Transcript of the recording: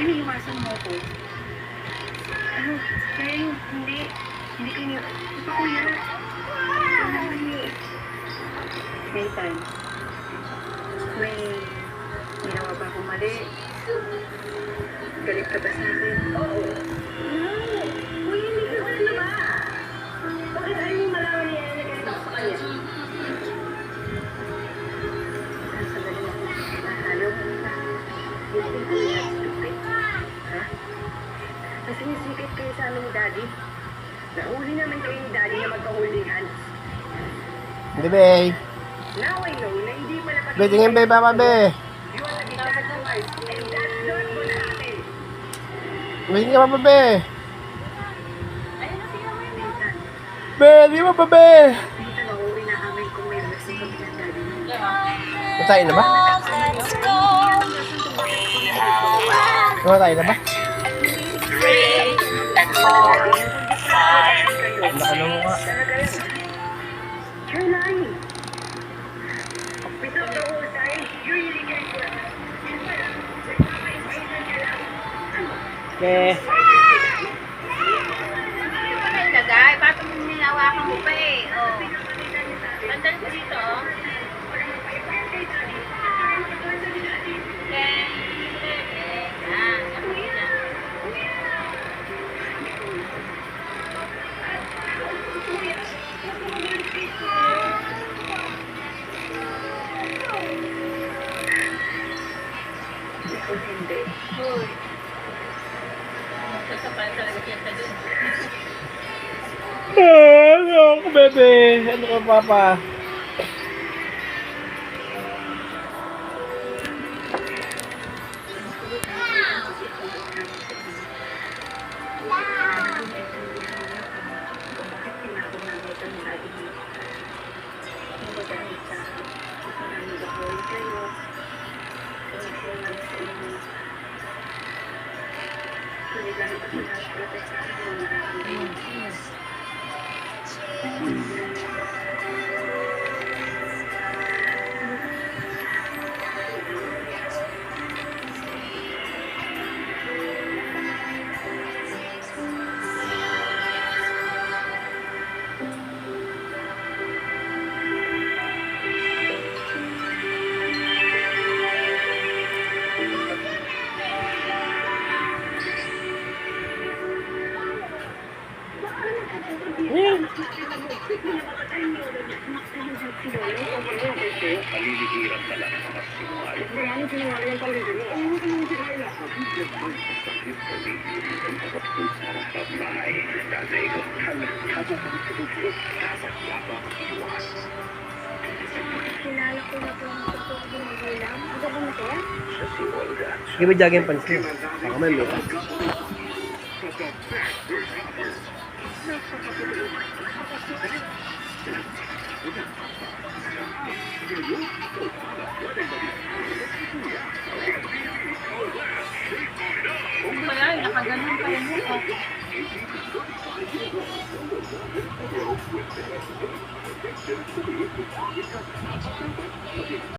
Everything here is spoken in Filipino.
iniiwasan mo ko. Ano, kaya hindi kayo, ito kuya. Nathan, may ginawa ba akong mali? Galit ka ba sa akin? Oo. Kuya, hindi ka wala na ba? Bakit ayaw mo malaman niya na galit ako sa kanya? Nasa galing ako. Nahalo mo na. Hindi ko na stupid. Ha? Kasi nisikip kayo sa amin ni Daddy. Nahuli naman kayo ni Daddy na magka-holding hands. Hindi, be. Now I know na hindi pala pati... Be, tingin, be, papa, be. You are the sacrifice, and that's not gonna happen. Be, tingin ka, papa, be. Ayun na siya, Nathan. Be, tingin ka, papa, be. Nathan, mauwi na kami kung may relasyon kami ng Daddy mo. Matay na ba? Matay na ba? Laka na mo ka. You're lying. Without the whole time, you really can't work. Be. Ay, lagay. Ba't mo ninawakan mo pa eh? Oh. Tandaan ko dito, oh. Hindi. Uy. Sasapal talaga siya sa doon. Ano ako, bebe? Ano ka, papa? Kalilihiran na lang ang mga sinungaling. Babae, tatay ko. Kilala ko na po ang totoo ng magulang. Ang gabon na kaya? Siya si Olga. Sige, ba jagin pansin? Baka may mita. Kaya, nakaganon pa rin mo.